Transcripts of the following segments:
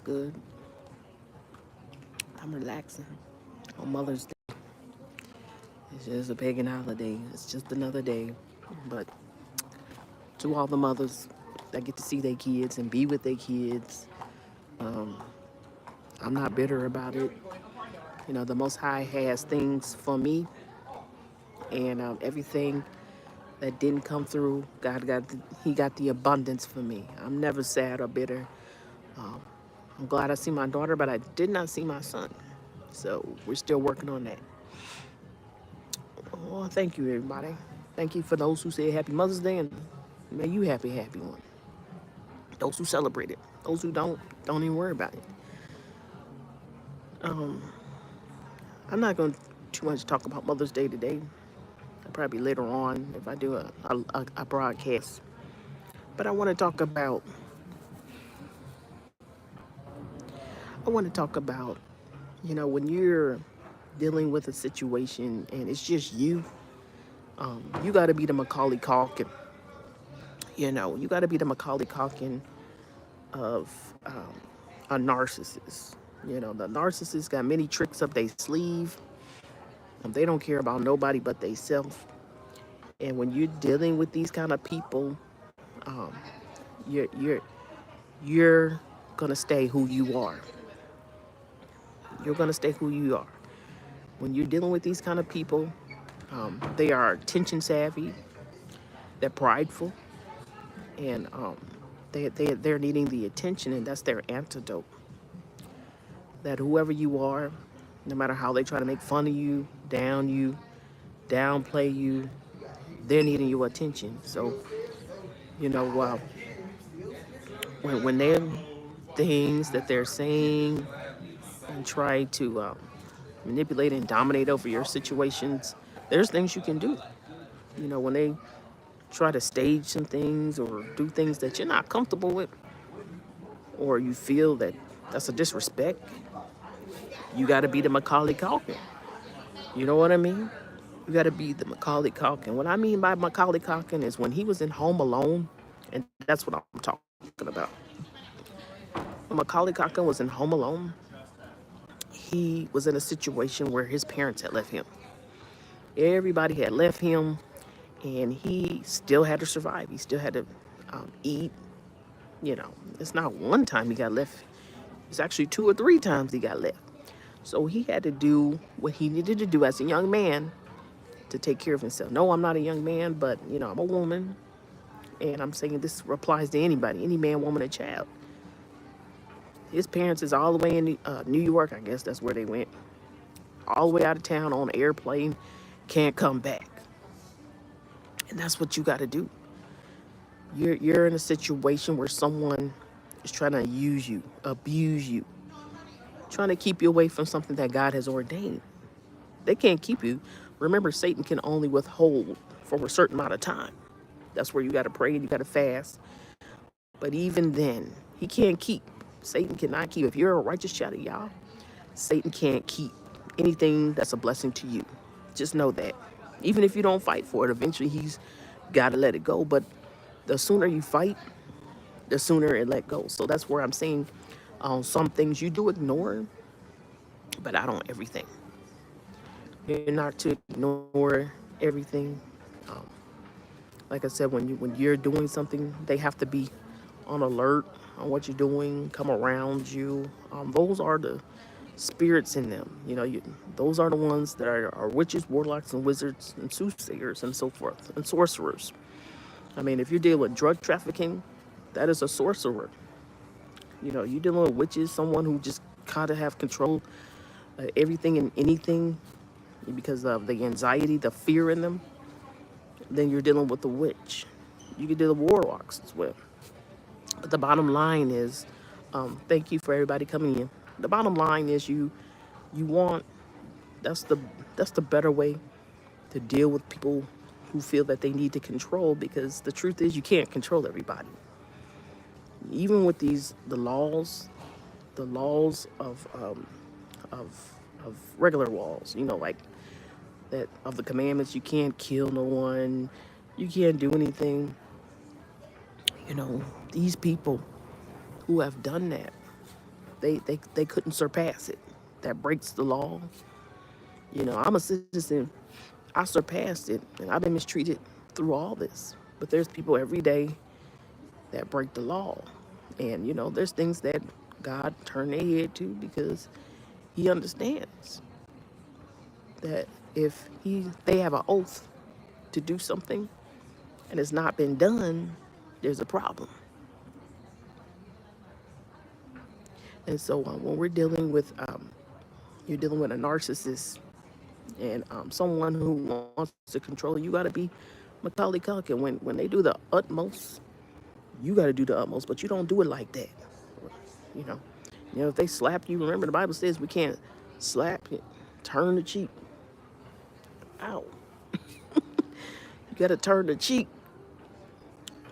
good. I'm relaxing on Mother's Day. It's just a pagan holiday. It's just another day. But to all the mothers that get to see their kids and be with their kids, um, I'm not bitter about it. You know, the Most High has things for me, and everything that didn't come through, He got the abundance for me. I'm never sad or bitter. Um, I'm glad I see my daughter, but I did not see my son. So we're still working on that. Oh, thank you, everybody. Thank you for those who said Happy Mother's Day, and may you happy one. Those who celebrate it. Those who don't even worry about it. Um, I'm not going to too much talk about Mother's Day today. Probably later on if I do a broadcast. But I want to talk about, when you're dealing with a situation and it's just you, you got to be the Macaulay Caulkin. You got to be the Macaulay Caulkin of a narcissist. The narcissist got many tricks up their sleeve. They don't care about nobody but themselves. And when you're dealing with these kind of people, um, you're you're you're gonna stay who you are. You're gonna stay who you are. When you're dealing with these kind of people, they are attention savvy. They're prideful, and they're needing the attention, and that's their antidote. That whoever you are, no matter how they try to make fun of you, downplay you, they're needing your attention. So, you know, uh, when they're things that they're saying and try to manipulate and dominate over your situations, there's things you can do. When they try to stage some things or do things that you're not comfortable with, or you feel that that's a disrespect, you got to be the Macaulay Culkin. You know what I mean? You got to be the Macaulay Culkin. What I mean by Macaulay Culkin is when he was in Home Alone, and that's what I'm talking about. When Macaulay Culkin was in Home Alone, he was in a situation where his parents had left him. Everybody had left him, and he still had to survive. He still had to eat. It's not one time he got left. It's actually two or three times he got left. So he had to do what he needed to do as a young man to take care of himself. No, I'm not a young man, but I'm a woman, and I'm saying this applies to anybody, any man, woman, or child. His parents is all the way in New York. I guess that's where they went. All the way out of town on an airplane, can't come back. And that's what you got to do. You're in a situation where someone is trying to use you, abuse you, trying to keep you away from something that God has ordained. They can't keep you. Remember, Satan can only withhold for a certain amount of time. That's where you got to pray and you got to fast. But even then, he can't keep. Satan cannot keep. If you're a righteous child of y'all, Satan can't keep anything that's a blessing to you. Just know that. Even if you don't fight for it, eventually he's got to let it go. But the sooner you fight, the sooner it let go. So that's where I'm saying some things you do ignore, but I don't everything. You're not to ignore everything. Um, like I said, when you're doing something, they have to be on alert on what you're doing, come around you. Those are the spirits in them. Those are the ones that are witches, warlocks, and wizards, and soothsayers, and so forth, and sorcerers. I mean, if you deal with drug trafficking, that is a sorcerer. You're dealing with witches, someone who just kind of have control everything and anything because of the anxiety, the fear in them. Then you're dealing with the witch. You can deal with warlocks as well. But the bottom line is, thank you for everybody coming in. The bottom line is you want that's the better way to deal with people who feel that they need to control, because the truth is you can't control everybody. Even with the laws of regular laws, like that of the commandments, you can't kill no one, you can't do anything. These people who have done that, they couldn't surpass it. That breaks the law. I'm a citizen. I surpassed it, and I've been mistreated through all this. But there's people every day that break the law. And, there's things that God turned their head to because he understands that if they have an oath to do something and it's not been done, there's a problem. And so when we're dealing with, you're dealing with a narcissist and someone who wants to control you, got to be Macaulay Culkin. When they do the utmost, you got to do the utmost, but you don't do it like that. You know, if they slap you, remember the Bible says we can't slap it, turn the cheek. Ow. You got to turn the cheek.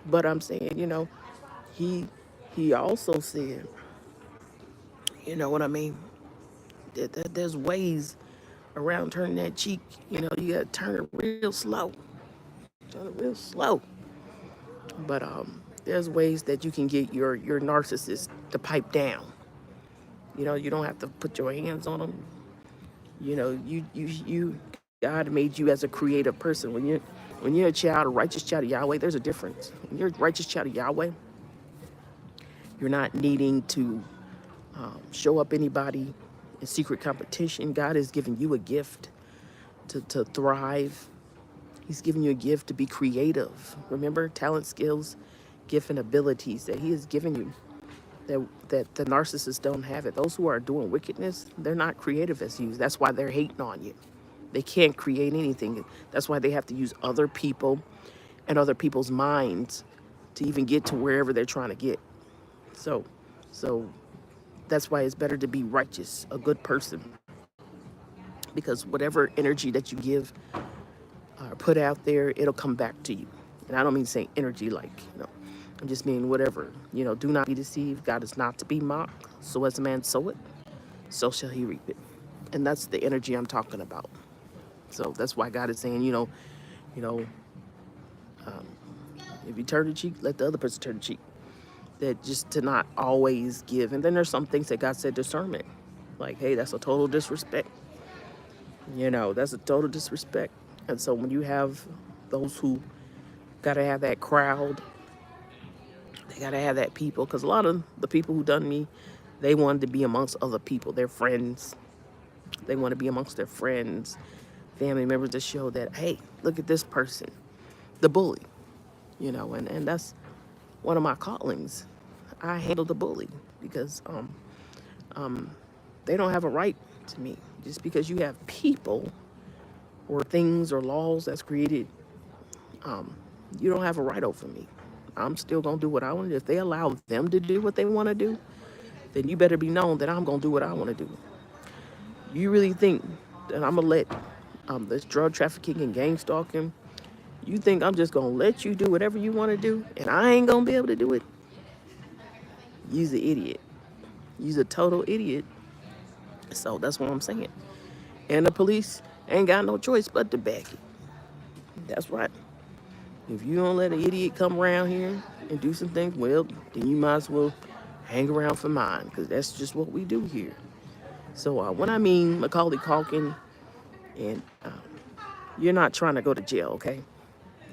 But I'm saying, he also said, you know what I mean? That there's ways around turning that cheek. You got to turn it real slow. Turn it real slow. But there's ways that you can get your narcissist to pipe down. You don't have to put your hands on them. You God made you as a creative person. When you're a child, a righteous child of Yahweh, there's a difference. When you're a righteous child of Yahweh, you're not needing to show up anybody in secret competition. God has given you a gift to thrive. He's given you a gift to be creative. Remember, talent, skills, gift, and abilities that he has given you that the narcissists don't have it. Those who are doing wickedness, they're not creative as you. That's why they're hating on you. They can't create anything. That's why they have to use other people and other people's minds to even get to wherever they're trying to get. So that's why it's better to be righteous, a good person. Because whatever energy that you give or put out there, it'll come back to you. And I don't mean saying energy like, I just mean whatever. Do not be deceived. God is not to be mocked. So as a man soweth, so shall he reap it. And that's the energy I'm talking about. So that's why God is saying, if you turn the cheek, let the other person turn the cheek. That just to not always give. And then there's some things that God said discernment. Like, hey, that's a total disrespect. That's a total disrespect. And so when you have those who got to have that crowd, they got to have that people. Because a lot of the people who done me, they wanted to be amongst other people, their friends. They want to be amongst their friends, family members to show that, hey, look at this person, the bully. And that's one of my callings. I handle the bully because they don't have a right to me. Just because you have people or things or laws that's created, you don't have a right over me. I'm still going to do what I want to do. If they allow them to do what they want to do, then you better be known that I'm going to do what I want to do. You really think that I'm going to let this drug trafficking and gang stalking, you think I'm just going to let you do whatever you want to do and I ain't going to be able to do it? You's an idiot. You's a total idiot. So that's what I'm saying. And the police ain't got no choice but to back it. That's right. If you don't let an idiot come around here and do some things, well, then you might as well hang around for mine, because that's just what we do here. So when I mean Macaulay Caulkin, and you're not trying to go to jail, okay?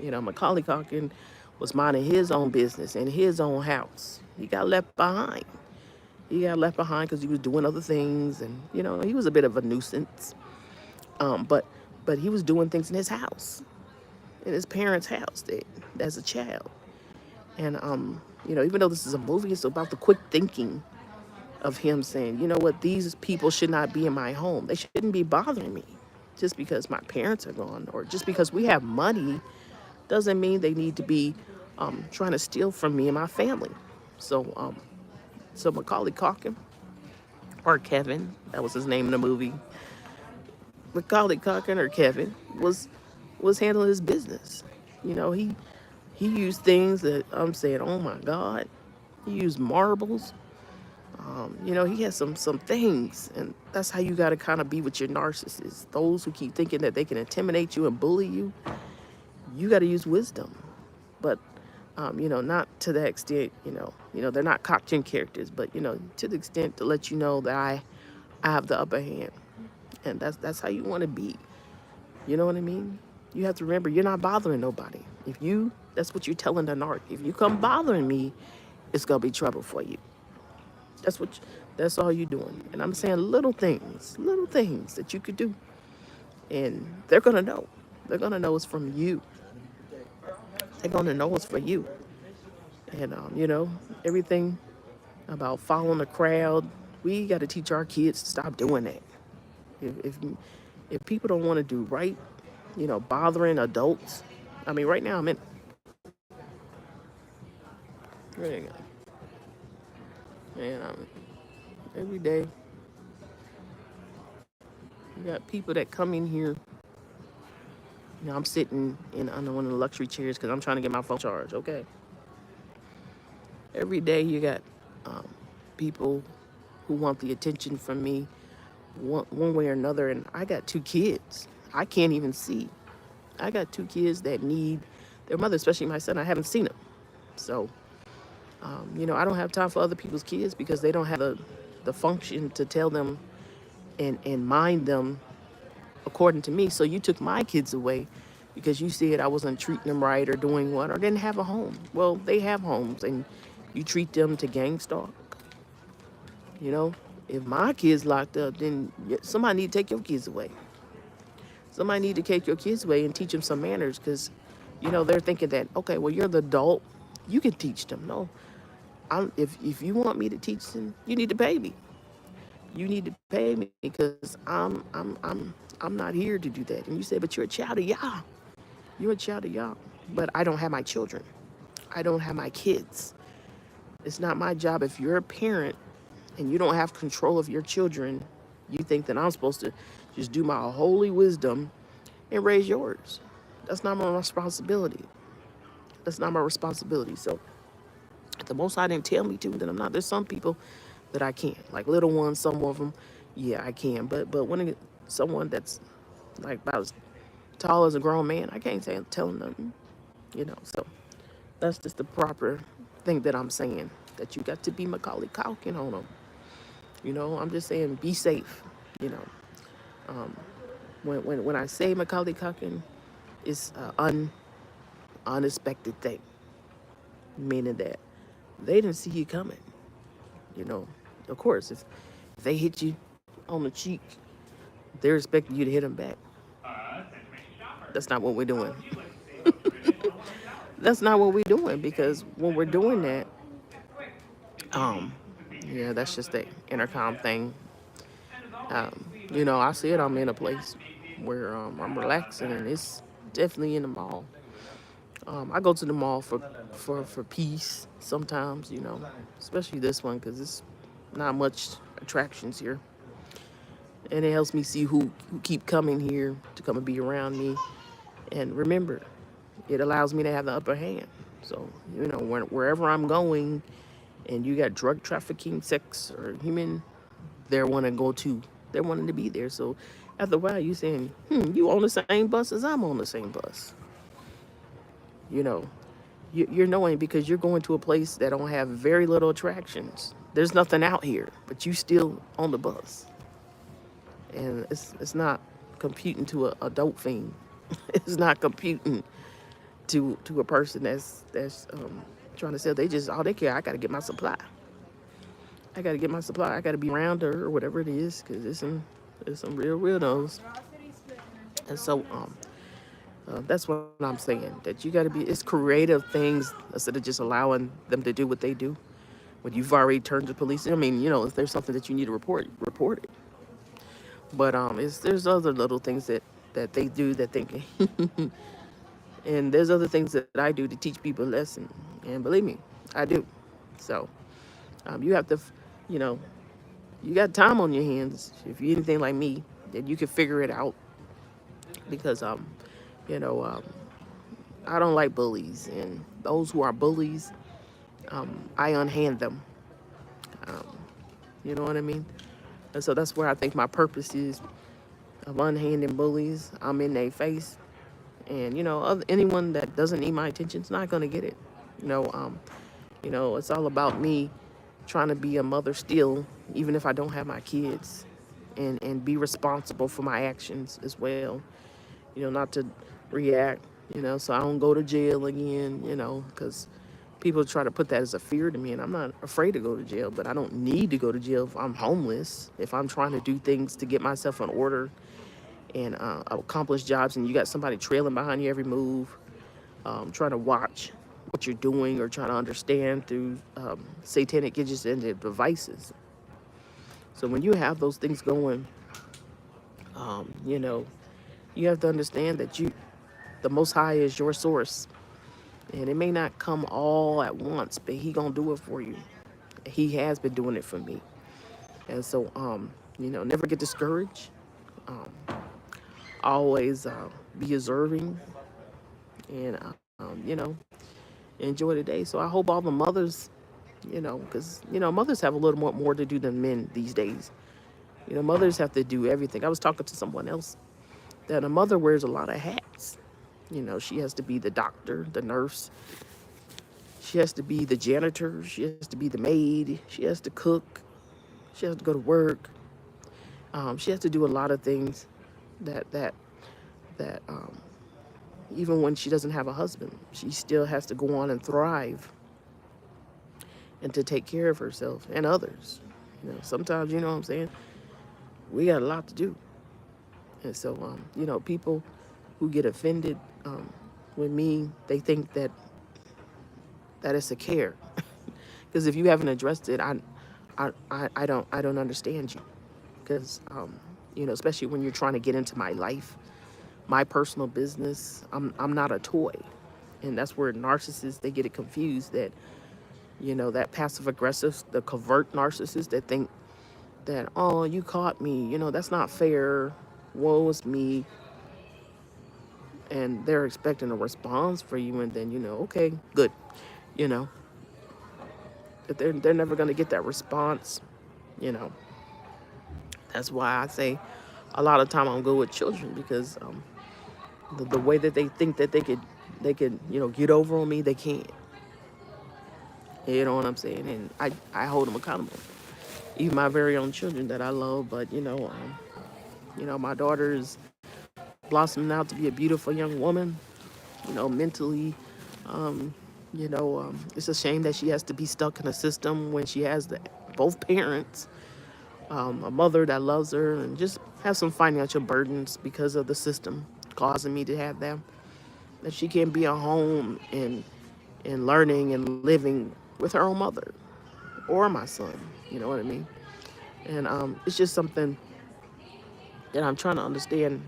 Macaulay Caulkin was minding his own business in his own house. He got left behind. He got left behind because he was doing other things, and he was a bit of a nuisance. But he was doing things in his house, in his parents' house, as a child. And even though this is a movie, it's about the quick thinking of him saying, you know what, these people should not be in my home. They shouldn't be bothering me just because my parents are gone, or just because we have money doesn't mean they need to be trying to steal from me and my family. So Macaulay Culkin, or Kevin, that was his name in the movie. Macaulay Culkin, or Kevin, was handling his business. He used things that I'm saying, oh my God. He used marbles. He has some things, and that's how you got to kind of be with your narcissists. Those who keep thinking that they can intimidate you and bully you, you got to use wisdom. But Not to the extent, they're not cartoon characters, but to the extent to let you know that I have the upper hand, and that's how you want to be. You know what I mean? You have to remember you're not bothering nobody. That's what you're telling the narc. If you come bothering me, it's gonna be trouble for you. That's what. That's all you're doing. And I'm saying little things that you could do, and they're gonna know. They're gonna know it's from you. They're gonna know it's for you. And everything about following the crowd. We got to teach our kids to stop doing that. If if people don't want to do right, bothering adults. I mean, right now I'm in. There you go. And every day you got people that come in here. I'm sitting in under one of the luxury chairs because I'm trying to get my phone charged. Okay. Every day you got um, people who want the attention from me one way or another. And I got two kids. I can't even see. I got two kids that need their mother, especially my son. I haven't seen him. So, I don't have time for other people's kids because they don't have the function to tell them and mind them according to me. So you took my kids away because you said I wasn't treating them right or doing what or didn't have a home. Well, they have homes and you treat them to gang stalk. If my kids locked up, then somebody need to take your kids away. Somebody need to take your kids away and teach them some manners because, they're thinking that, okay, well, you're the adult. You can teach them. No, if you want me to teach them, you need to pay me. You need to pay me because I'm not here to do that. And you say, but you're a child of Yah. You're a child of Yah. But I don't have my children. I don't have my kids. It's not my job. If you're a parent and you don't have control of your children, you think that I'm supposed to just do my holy wisdom and raise yours. That's not my responsibility. That's not my responsibility. So if the Most High didn't tell me to, then I'm not. There's some people that I can. Like little ones, some of them, yeah, I can. But when someone that's like about as tall as a grown man, I can't tell him nothing. So that's just the proper thing that I'm saying. That you got to be Macaulay Caulkin on them. I'm just saying be safe. When I say Macaulay Culkin, it's an unexpected thing, meaning that they didn't see you coming. Of course, if they hit you on the cheek, they're expecting you to hit them back. That's not what we're doing. That's not what we're doing because when we're doing that, that's just the intercom thing. I said I'm in a place where I'm relaxing, and it's definitely in the mall. I go to the mall for peace sometimes, especially this one because it's not much attractions here, and it helps me see who keep coming here to come and be around me. And remember, it allows me to have the upper hand. So wherever I'm going, and you got drug trafficking, sex, or human, they're wanting to go to. They're wanting to be there. So after a while, you saying, you on the same bus as I'm on the same bus. You're knowing because you're going to a place that don't have very little attractions. There's nothing out here, but you still on the bus. And it's not computing to a dope fiend. It's not computing to a person that's trying to sell. They just all they care. I got to get my supply. I got to get my supply. I got to be around her or whatever it is because there's some real weirdos. And so that's what I'm saying. That you got to be. It's creative things instead of just allowing them to do what they do. When you've already turned to police, I mean, if there's something that you need to report it. But there's other little things that they do that think, and there's other things that I do to teach people a lesson. And believe me, I do. So you have to, you got time on your hands. If you're anything like me, then you can figure it out. Because I don't like bullies, and those who are bullies, I unhand them. You know what I mean? And so that's where I think my purpose is of unhanding bullies. I'm in their face. And, anyone that doesn't need my attention is not going to get it. You know, it's all about me trying to be a mother still, even if I don't have my kids, and be responsible for my actions as well. Not to react, so I don't go to jail again, because people try to put that as a fear to me, and I'm not afraid to go to jail, but I don't need to go to jail if I'm homeless, if I'm trying to do things to get myself in order and accomplish jobs, and you got somebody trailing behind you every move, trying to watch what you're doing or trying to understand through satanic gadgets and their devices. So when you have those things going, um, you know, you have to understand that the Most High is your source, and it may not come all at once, but He gonna do it for you. He has been doing it for me, and so never get discouraged. Um, always be observing, and enjoy the day. So I hope all the mothers, because mothers have a little more to do than men these days. Mothers have to do everything. I was talking to someone else that a mother wears a lot of hats. She has to be the doctor, the nurse. She has to be the janitor. She has to be the maid. She has to cook. She has to go to work. She has to do a lot of things that even when she doesn't have a husband, she still has to go on and thrive and to take care of herself and others. Sometimes, what I'm saying, we got a lot to do. And so, people who get offended with me, they think that it's a care. Because if you haven't addressed it, I don't understand you. Because especially when you're trying to get into my life, my personal business, I'm not a toy, and that's where narcissists, they get it confused, that that passive aggressive, the covert narcissist that think that, oh, you caught me, that's not fair, woe is me, and they're expecting a response for you, and then okay, good, you know but they're never going to get that response. you know that's why I say a lot of time I'm good with children, because the way that they think that they could get over on me, they can't. You know what I'm saying? And I hold them accountable, even my very own children that I love. But my daughter is blossoming out to be a beautiful young woman, mentally. It's a shame that she has to be stuck in a system when she has both parents, a mother that loves her, and just have some financial burdens because of the system causing me to have them. That she can't be at home and learning and living with her own mother or my son. You know what I mean? And it's just something that I'm trying to understand.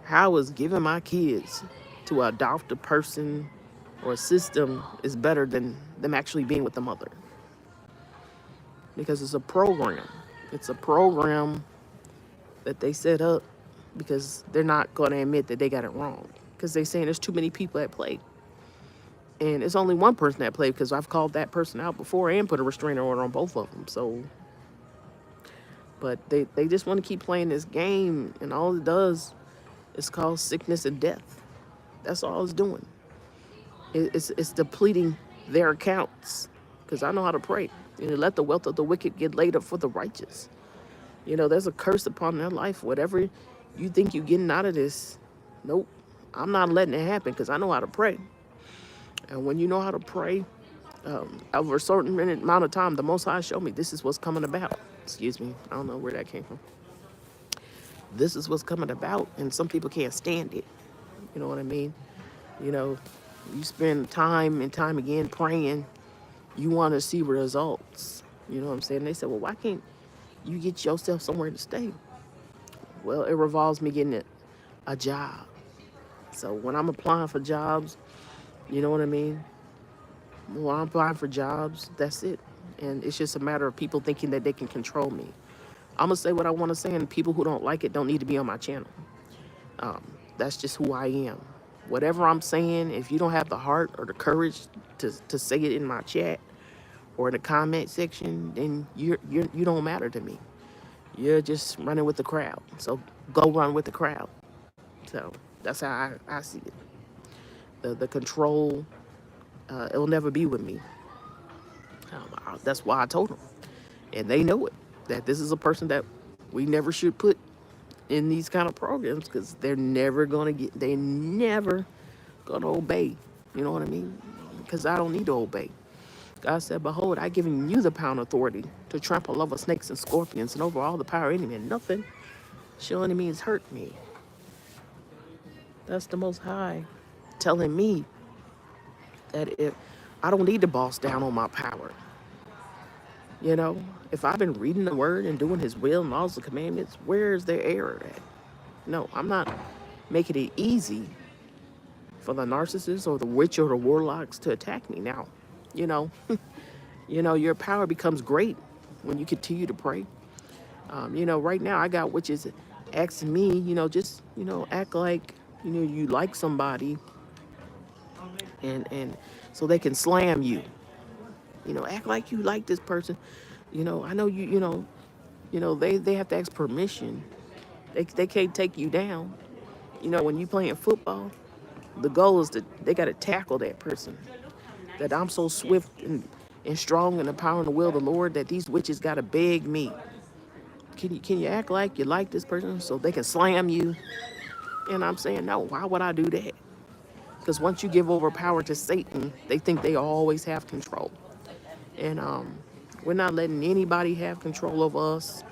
How is giving my kids to adopt a person or a system is better than them actually being with the mother? Because it's a program. It's a program that they set up because they're not going to admit that they got it wrong. Because they're saying there's too many people at play. And it's only one person at play, because I've called that person out before and put a restraining order on both of them. So, but they just want to keep playing this game, and all it does is cause sickness and death. That's all it's doing. It's depleting their accounts. Because I know how to pray. Let the wealth of the wicked get laid up for the righteous. There's a curse upon their life. Whatever you think you're getting out of this, nope. I'm not letting it happen, because I know how to pray. And when you know how to pray, over a certain amount of time, the Most High showed me this is what's coming about. Excuse me. I don't know where that came from. This is what's coming about, and some people can't stand it. You know what I mean? You know, you spend time and time again praying. You want to see results. You know what I'm saying? They said, well, why can't you get yourself somewhere to stay? Well, it revolves me getting a job. So when I'm applying for jobs, you know what I mean? When I'm applying for jobs, that's it. And it's just a matter of people thinking that they can control me. I'm going to say what I want to say, and people who don't like it don't need to be on my channel. That's just who I am. Whatever I'm saying, if you don't have the heart or the courage to say it in my chat or in the comment section, then you don't matter to me. You're just running with the crowd. So go run with the crowd. So that's how I see it. The control it'll never be with me. That's why I told them. And they know it, that this is a person that we never should put in these kind of programs because they never gonna obey. You know what I mean? Because I don't need to obey. God said, behold, I given you the power and authority to trample over snakes and scorpions and over all the power of the enemy, and nothing shall any means hurt me. That's the Most High telling me that if I don't need to boss down on my power. You know, if I've been reading the word and doing his will and laws and commandments, where is their error at? No, I'm not making it easy for the narcissists or the witch or the warlocks to attack me now. You know, your power becomes great when you continue to pray. Right now I got witches asking me, just, act like, you like somebody and so they can slam you. Act like you like this person. I know they have to ask permission. They can't take you down. When you playing football, the goal is that they got to tackle that person. That I'm so swift and strong in the power and the will of the Lord that these witches got to beg me. Can you act like you like this person so they can slam you? And I'm saying, no, why would I do that? Because once you give over power to Satan, they think they always have control. And we're not letting anybody have control over us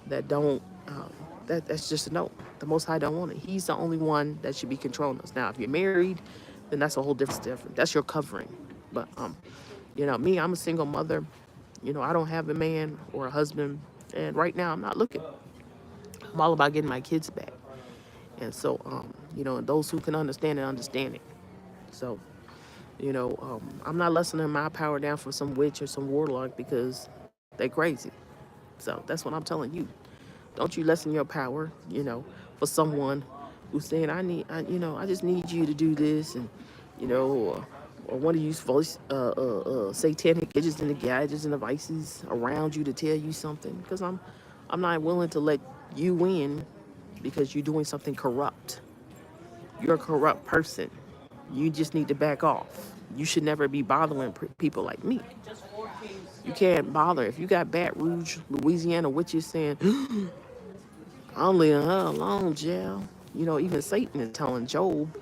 that don't, that's just a no. The Most High don't want it. He's the only one that should be controlling us. Now, if you're married, then that's a whole different. That's your covering. But, me, I'm a single mother. I don't have a man or a husband. And right now, I'm not looking. I'm all about getting my kids back. And so, and those who can understand it. So, I'm not lessening my power down for some witch or some warlock because they crazy. So that's what I'm telling you. Don't you lessen your power, for someone who's saying, I just need you to do this, and, or one of these voice, satanic gadgets and devices around you to tell you something. Because I'm not willing to let you win because you're doing something corrupt. You're a corrupt person. You just need to back off. You should never be bothering people like me. You can't bother. If you got Baton Rouge, Louisiana witches saying, I'm leaving her alone, jail. Even Satan is telling Job,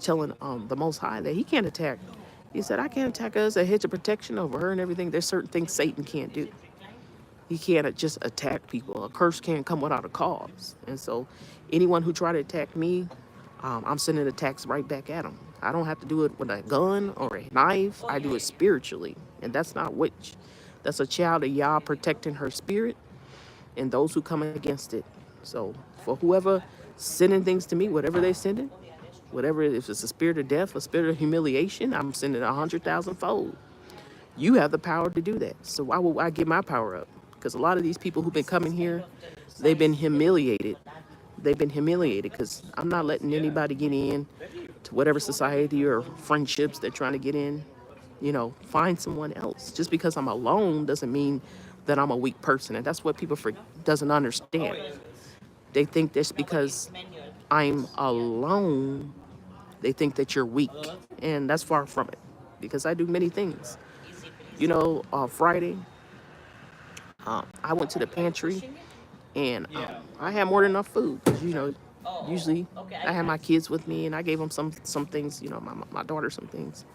telling the Most High that he can't attack. He said, I can't attack her as a hedge of protection over her and everything. There's certain things Satan can't do. He can't just attack people. A curse can't come without a cause. And so anyone who try to attack me, I'm sending attacks right back at them. I don't have to do it with a gun or a knife. I do it spiritually. And that's not witch. That's a child of Yah protecting her spirit and those who come against it. So for whoever sending things to me, whatever they're sending, whatever, if it's a spirit of death, a spirit of humiliation, I'm sending 100,000-fold. You have the power to do that. So why would I give my power up? Because a lot of these people who've been coming here, they've been humiliated. They've been humiliated because I'm not letting anybody get in to whatever society or friendships they're trying to get in. Find someone else. Just because I'm alone doesn't mean that I'm a weak person. And that's what people doesn't understand. They think that's because I'm alone, they think that you're weak. And that's far from it. Because I do many things. Friday, I went to the pantry and I had more than enough food. Because, usually I had my kids with me and I gave them some things, my daughter some things.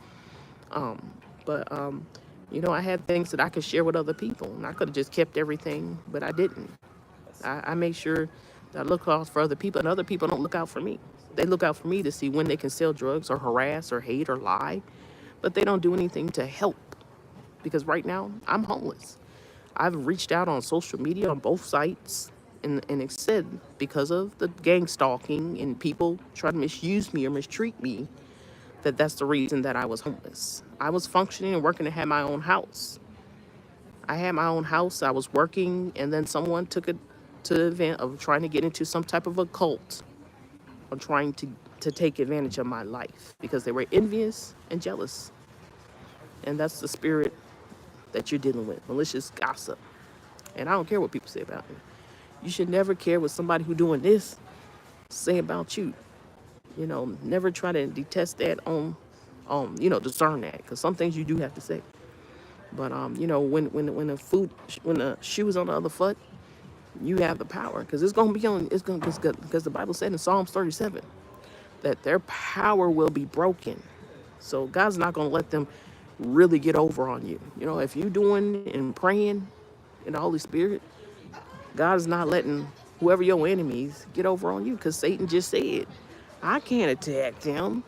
But I had things that I could share with other people. And I could have just kept everything, but I didn't. I made sure that I look out for other people, and other people don't look out for me. They look out for me to see when they can sell drugs or harass or hate or lie, but they don't do anything to help. Because right now, I'm homeless. I've reached out on social media on both sites, and it said because of the gang stalking and people trying to misuse me or mistreat me, that's the reason that I was homeless. I was functioning and working and had my own house. I had my own house. I was working, and then someone took it to the event of trying to get into some type of a cult or trying to take advantage of my life because they were envious and jealous. And that's the spirit that you're dealing with, malicious gossip. And I don't care what people say about me. You should never care what somebody who doing this say about you. Never try to detest that on discern that, because some things you do have to say. But when the shoe is on the other foot, you have the power, because because the Bible said in Psalms 37 that their power will be broken. So God's not gonna let them really get over on you. If you're doing and praying in the Holy Spirit, God is not letting whoever your enemies get over on you, because Satan just said, I can't attack them.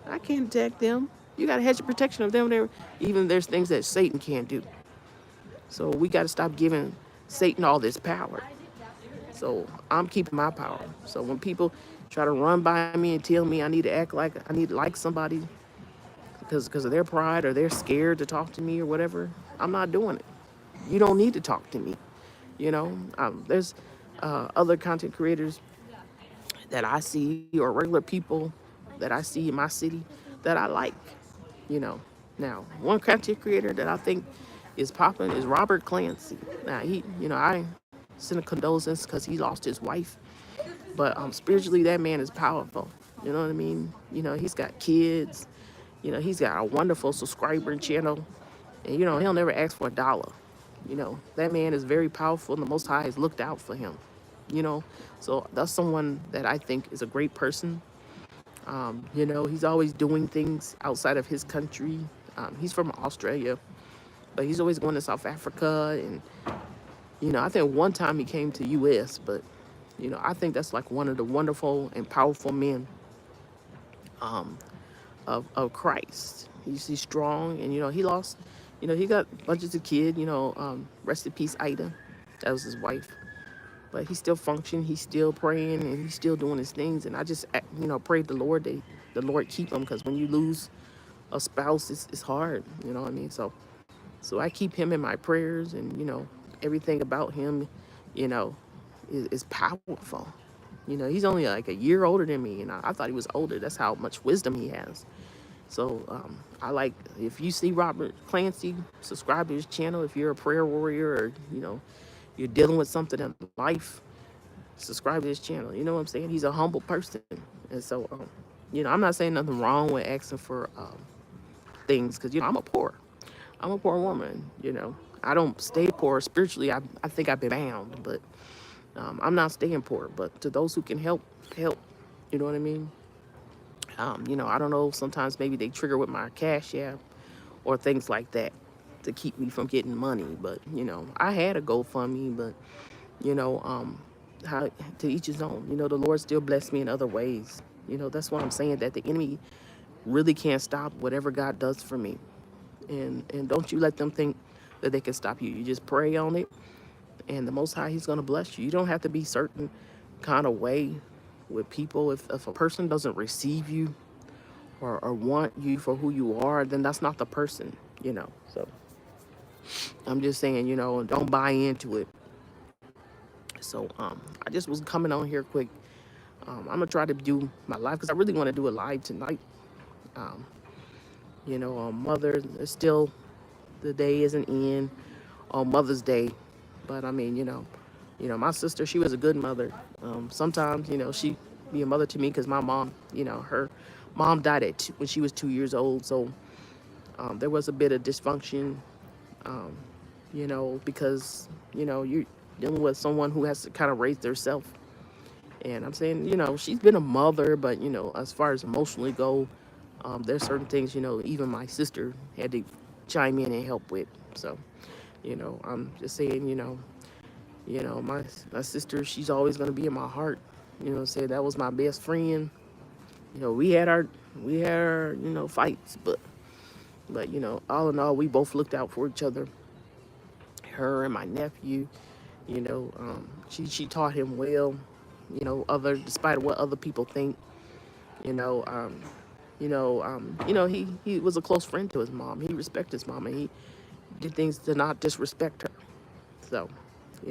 I can't attack them. You got to hedge the protection of them. There, even there's things that Satan can't do. So we got to stop giving Satan all this power. So I'm keeping my power. So when people try to run by me and tell me I need to act like I need to like somebody because of their pride, or they're scared to talk to me or whatever, I'm not doing it. You don't need to talk to me. There's other content creators that I see, or regular people that I see in my city that I like. You know, now one content creator that I think is popping is Robert Clancy. Now I send a condolences because he lost his wife, but spiritually that man is powerful. You know what I mean? He's got kids. He's got a wonderful subscriber channel, and he'll never ask for $1. That man is very powerful, and the Most High has looked out for him. So that's someone that I think is a great person. He's always doing things outside of his country. He's from Australia, but he's always going to South Africa, and I think one time he came to U.S. But I think that's like one of the wonderful and powerful men of Christ. He's strong, and he lost. He got bunches of kids. Rest in peace, Ida. That was his wife. But he still functioned. He's still praying, and he's still doing his things. And I just pray the Lord the Lord keep him, because when you lose a spouse, it's hard. You know what I mean? So I keep him in my prayers, and everything about him, you know, is powerful. He's only like a year older than me, and I thought he was older. That's how much wisdom he has. So I like, if you see Robert Clancy, subscribe to his channel. If you're a prayer warrior, or you're dealing with something in life, subscribe to his channel. You know what I'm saying? He's a humble person, and so I'm not saying nothing wrong with asking for things, because I'm a poor woman. I don't stay poor spiritually. I think I've been bound, but I'm not staying poor. But to those who can help. You know what I mean? I don't know. Sometimes maybe they trigger with my cash app or things like that to keep me from getting money. But I had a GoFundMe, but how to each his own. The Lord still blessed me in other ways. That's what I'm saying, that the enemy really can't stop whatever God does for me. And don't you let them think that they can stop you. You just pray on it, and the Most High, He's going to bless you. You don't have to be certain kind of way with people. If a person doesn't receive you or want you for who you are, then that's not the person. So I'm just saying, don't buy into it. So I just was coming on here quick. I'm gonna try to do my live, because I really want to do a live tonight. Um, Mother, still, the day isn't in on Mother's Day, but I mean, my sister, she was a good mother. Sometimes, she be a mother to me, because my mom, her mom died when she was 2 years old, so there was a bit of dysfunction, because you're dealing with someone who has to kind of raise themselves. And I'm saying, she's been a mother, but, as far as emotionally go, there's certain things, even my sister had to chime in and help with. So, I'm just saying, my sister, she's always going to be in my heart. Say that was my best friend. We had our, fights, but, all in all, we both looked out for each other. Her and my nephew, she taught him well, despite what other people think, you know, um, he was a close friend to his mom. He respected his mom, and he did things to not disrespect her. So,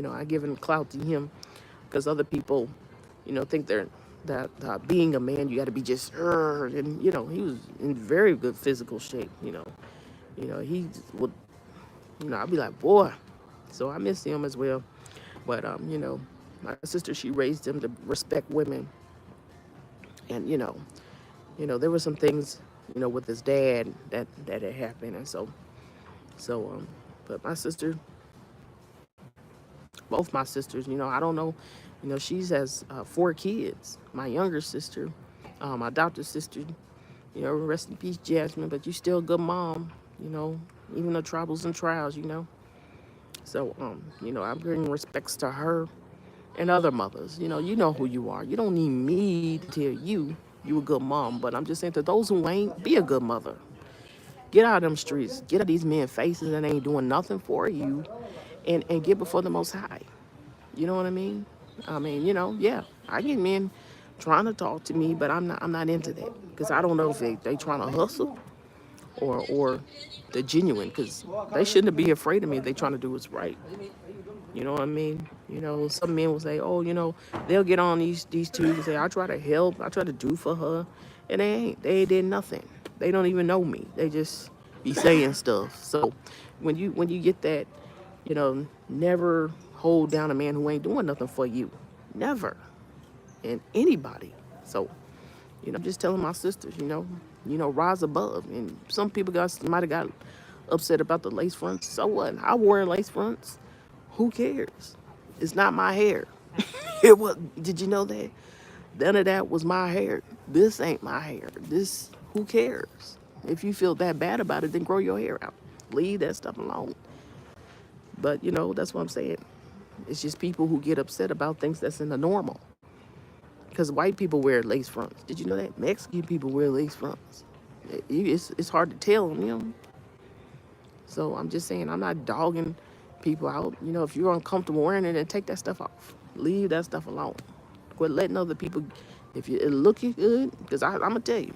I give him clout to him, because other people, think that being a man, you got to be just, and he was in very good physical shape. He would, I'd be like, boy. So I miss him as well. But my sister, she raised him to respect women, and there were some things with his dad that had happened. And so but my sister, both my sisters, I don't know, she's has 4 kids. My younger sister, my adopted sister, rest in peace, Jasmine, but you still a good mom, you know, even the troubles and trials. So, I bring respects to her and other mothers. You know who you are. You don't need me to tell you a good mom, but I'm just saying to those who ain't, be a good mother. Get out of them streets. Get out these men faces that ain't doing nothing for you, and get before the Most High. You know what I mean? I mean, yeah, I get men trying to talk to me, but I'm not into that because I don't know if they trying to hustle or they're genuine because they shouldn't be afraid of me if they trying to do what's right. You know what I mean? Some men will say, oh, they'll get on these two and say, I try to help, I try to do for her, and they ain't. They did nothing. They don't even know me. They just be saying stuff. So when you get that, never hold down a man who ain't doing nothing for you. Never. And anybody. So, I'm just telling my sisters, rise above. And some people might have got upset about the lace fronts. So what? I wore lace fronts. Who cares? It's not my hair. It was. Did you know that? None of that was my hair. This ain't my hair. This. Who cares? If you feel that bad about it, then grow your hair out. Leave that stuff alone. But that's what I'm saying. It's just people who get upset about things that's in the normal. Because white people wear lace fronts. Did you know that? Mexican people wear lace fronts. It's hard to tell. So I'm just saying, I'm not dogging people out. If you're uncomfortable wearing it, then take that stuff off. Leave that stuff alone. Quit letting other people, if it looking good, because I'm going to tell you,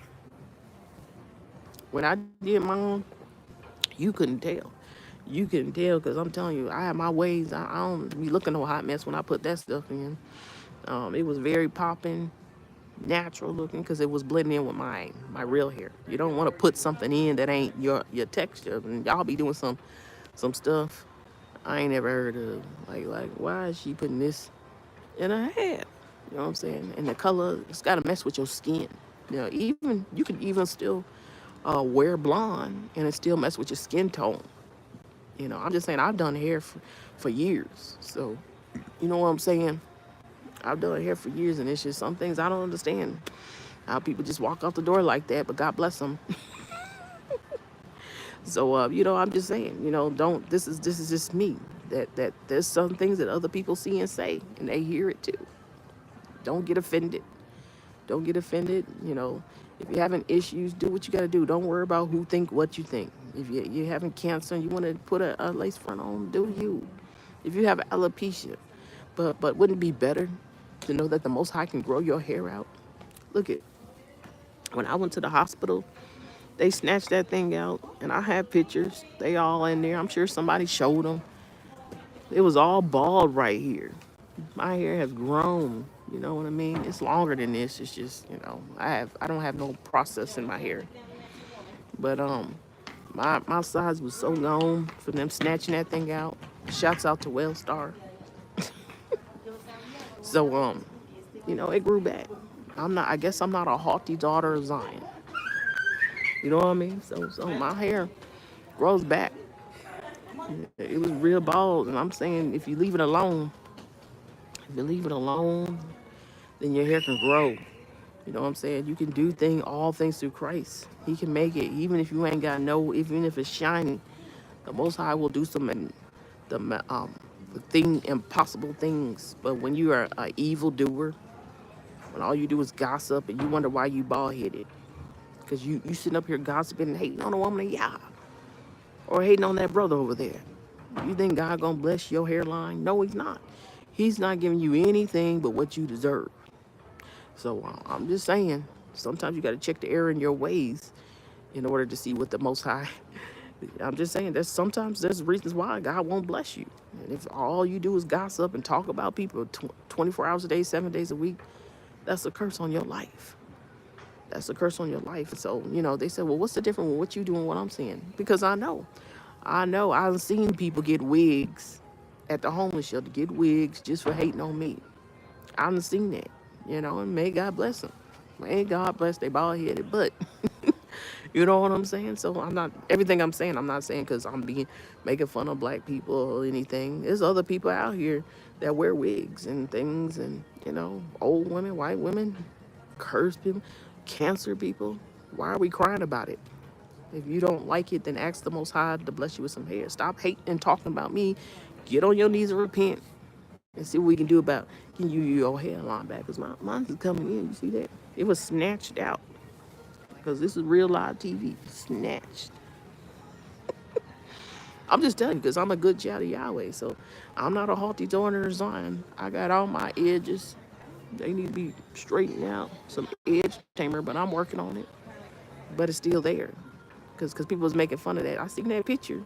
when I did mine, you couldn't tell. You couldn't tell because I'm telling you, I have my ways. I don't be looking no hot mess when I put that stuff in. It was very popping, natural looking because it was blending in with my real hair. You don't want to put something in that ain't your texture. And y'all be doing some stuff I ain't ever heard of. Like why is she putting this in her hair? You know what I'm saying? And the color, it's got to mess with your skin. Even you can even still wear blonde and it still mess with your skin tone. I'm just saying I've done hair for years. So, you know what I'm saying? I've done hair for years, and it's just some things I don't understand. How people just walk out the door like that, but God bless them. So, I'm just saying, don't. This is just me. That there's some things that other people see and say, and they hear it too. Don't get offended. Don't get offended. If you're having issues, do what you got to do. Don't worry about who think what you think. If you're having cancer and you want to put a lace front on, do you. If you have alopecia, but wouldn't it be better to know that the Most High can grow your hair out? Look at when I went to the hospital, they snatched that thing out, and I had pictures. They all in there. I'm sure somebody showed them. It was all bald right here. My hair has grown. You know what I mean? It's longer than this. It's just I don't have no process in my hair. But my size was so gone from them snatching that thing out. Shouts out to Wellstar. So it grew back. I guess I'm not a haughty daughter of Zion. You know what I mean? So my hair grows back. It was real bald, and I'm saying if you leave it alone, then your hair can grow. You know what I'm saying? You can do all things through Christ. He can make it, even if you ain't got even if it's shiny. The Most High will do the impossible things. But when you are an evil doer, when all you do is gossip and you wonder why you bald headed, because you sitting up here gossiping and hating on a woman, yeah, or hating on that brother over there. You think God gonna bless your hairline? No, He's not. He's not giving you anything but what you deserve. So I'm just saying, sometimes you got to check the error in your ways in order to see what the Most High. I'm just saying, sometimes there's reasons why God won't bless you. And if all you do is gossip and talk about people 24 hours a day, 7 days a week, that's a curse on your life. That's a curse on your life. So, they said, well, what's the difference with what you do and what I'm saying? Because I know. I've seen people get wigs at the homeless shelter, get wigs just for hating on me. I've seen that, and may God bless them. May God bless they bald headed. But, You know what I'm saying? So I'm not, everything I'm saying, I'm not saying because I'm being making fun of black people or anything. There's other people out here that wear wigs and things, and old women, white women, cursed people, cancer people. Why are we crying about it? If you don't like it, then ask the Most High to bless you with some hair. Stop hating and talking about me. Get on your knees and repent and see what we can do about getting you your hairline back. Because mine's is coming in. You see that? It was snatched out. Because this is real live TV. Snatched. I'm just telling you because I'm a good child of Yahweh. So I'm not a haughty daughter of Zion. I got all my edges. They need to be straightened out. Some edge tamer, but I'm working on it. But it's still there. Because people was making fun of that. I seen that picture.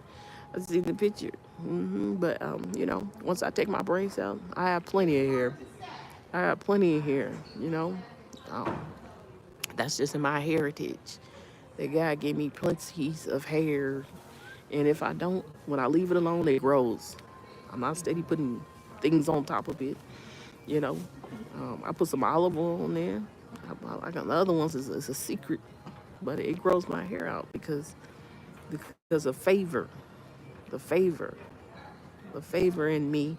I seen the picture. But, once I take my braids out, I have plenty of hair. I have plenty of hair. Um, that's just in my heritage. The God gave me plenty of hair. And if I don't, when I leave it alone, it grows. I'm not steady putting things on top of it. You know, I put some olive oil on there. I got the other ones is a secret, but it grows my hair out because of favor, the favor, the favor in me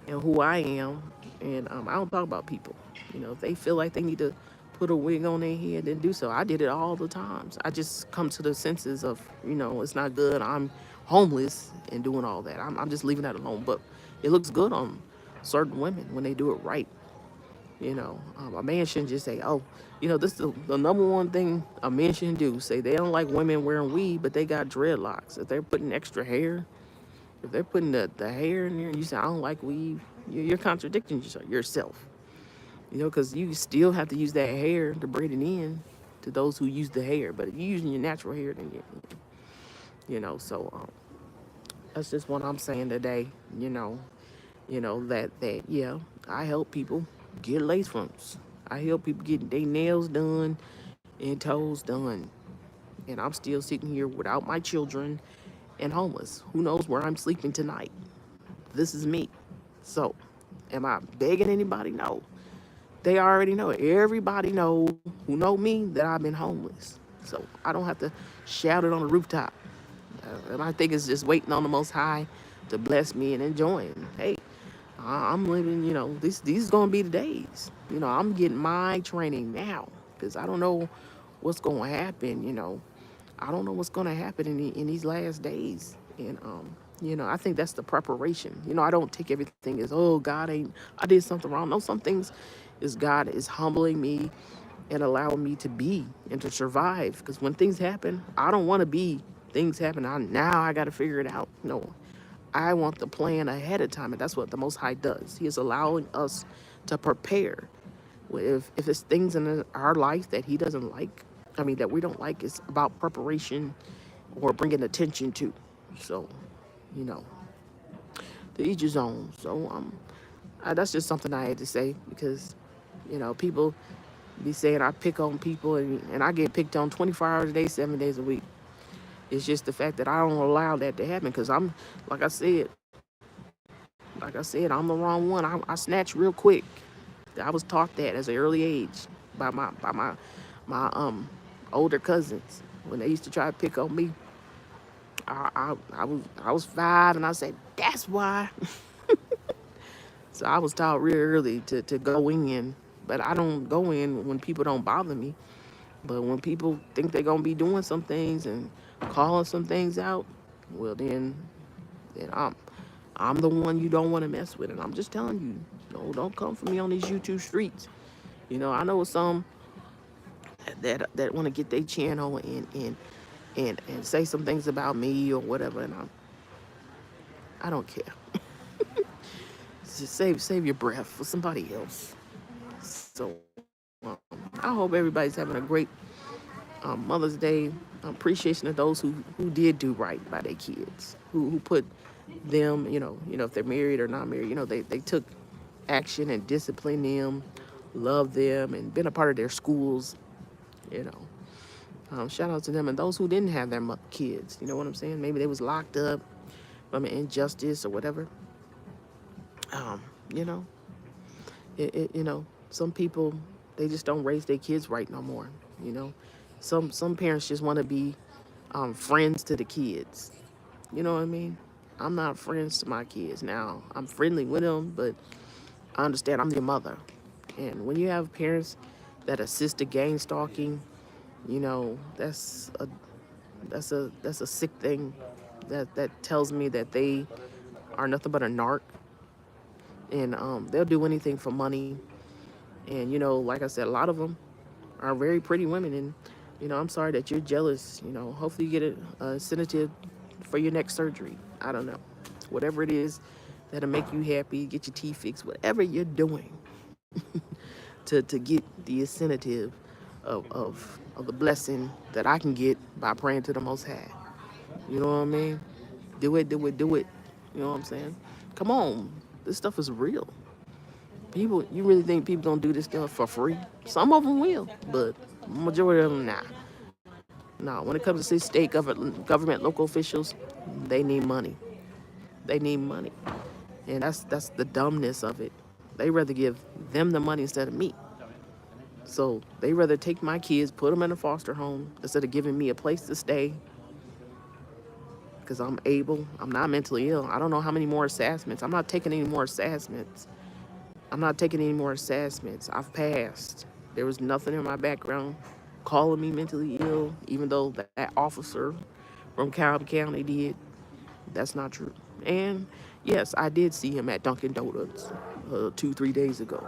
and who I am. And I don't talk about people. If they feel like they need to put a wig on their head, then do so. I did it all the times. I just come to the senses of, it's not good. I'm homeless and doing all that. I'm just leaving that alone. But it looks good on certain women when they do it right. A man shouldn't just say, oh, this is the number one thing a man shouldn't do. Say they don't like women wearing weave, but they got dreadlocks. If they're putting extra hair, if they're putting the hair in there, and you say, I don't like weave, you're contradicting yourself. Because you still have to use that hair to braid it in to those who use the hair. But if you're using your natural hair, then so that's just what I'm saying today. That yeah, I help people get lace fronts. I help people get their nails done and toes done. And I'm still sitting here without my children and homeless. Who knows where I'm sleeping tonight? This is me. So, am I begging anybody? No. They already know it. Everybody who know me that I've been homeless. So I don't have to shout it on the rooftop. And I think it's just waiting on the Most High to bless me and enjoying. Hey, I'm living, these going to be the days. I'm getting my training now because I don't know what's going to happen. I don't know what's going to happen in these last days. And, I think that's the preparation. I don't take everything as, oh, I did something wrong. No, some things is God is humbling me and allowing me to be and to survive. Because when things happen, I don't want to be things happen. Now I got to figure it out. No, I want the plan ahead of time. And that's what the Most High does. He is allowing us to prepare. If it's things in our life that he doesn't like, that we don't like, it's about preparation or bringing attention to. So, you know, to each his own. So, that's just something I had to say because, people be saying I pick on people and I get picked on 24 hours a day, 7 days a week. It's just the fact that I don't allow that to happen because like I said, I'm the wrong one. I snatch real quick. I was taught that as an early age by my older cousins when they used to try to pick on me. I was 5 and I said that's why. So I was taught real early to go in, but I don't go in when people don't bother me. But when people think they're gonna be doing some things and calling some things out, well then I'm the one you don't want to mess with, and I'm just telling you, no, don't come for me on these YouTube streets. I know some that want to get their channel and say some things about me or whatever, and I don't care. Just save your breath for somebody else. So I hope everybody's having a great Mother's Day. Appreciation of those who did do right by their kids, who put them, if they're married or not married, they took action and disciplined them, loved them, and been a part of their schools. You shout out to them and those who didn't have their kids. You know what I'm saying? Maybe they was locked up from an injustice or whatever. You know, some people, they just don't raise their kids right no more. Some parents just want to be friends to the kids. You know what I mean? I'm not friends to my kids now. I'm friendly with them, but I understand I'm their mother. And when you have parents that assist to gang stalking, that's a sick thing. That tells me that they are nothing but a narc, and they'll do anything for money. And like I said, a lot of them are very pretty women, and I'm sorry that you're jealous. Hopefully you get a sedative for your next surgery. I don't know, whatever it is that'll make you happy, get your teeth fixed, whatever you're doing to get the incentive of the blessing that I can get by praying to the Most High. You know what I mean? Do it, do it, do it. You know what I'm saying? Come on, this stuff is real. People, you really think people don't do this stuff for free? Some of them will, but majority of them, nah. Nah, when it comes to state government, local officials, they need money. They need money, and that's the dumbness of it. They rather give them the money instead of me. So they rather take my kids, put them in a foster home instead of giving me a place to stay because I'm able. I'm not mentally ill. I don't know how many more assessments. I'm not taking any more assessments. I'm not taking any more assessments. I've passed. There was nothing in my background calling me mentally ill, even though that officer from Cobb County did. That's not true. And yes, I did see him at Dunkin' Donuts 2, 3 days ago.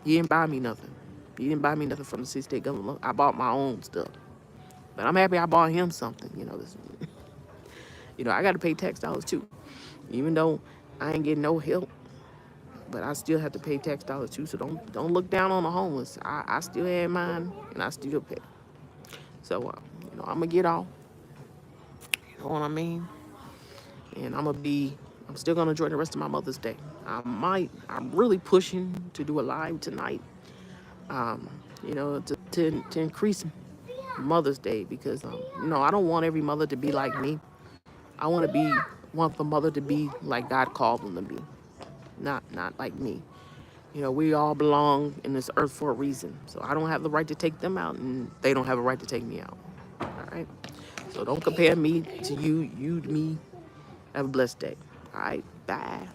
He didn't buy me nothing. He didn't buy me nothing from the city state government. I bought my own stuff. But I'm happy I bought him something. I got to pay tax dollars too. Even though I ain't getting no help, but I still have to pay tax dollars too. So don't look down on the homeless. I still had mine, and I still pay. So I'm gonna get off. You know what I mean? And I'm still gonna enjoy the rest of my Mother's Day. I'm really pushing to do a live tonight. To increase Mother's Day because I don't want every mother to be like me. I want the mother to be like God called them to be, not like me. We all belong in this earth for a reason. So I don't have the right to take them out, and they don't have a right to take me out. All right. So don't compare me to you to me. Have a blessed day. All right. Bye.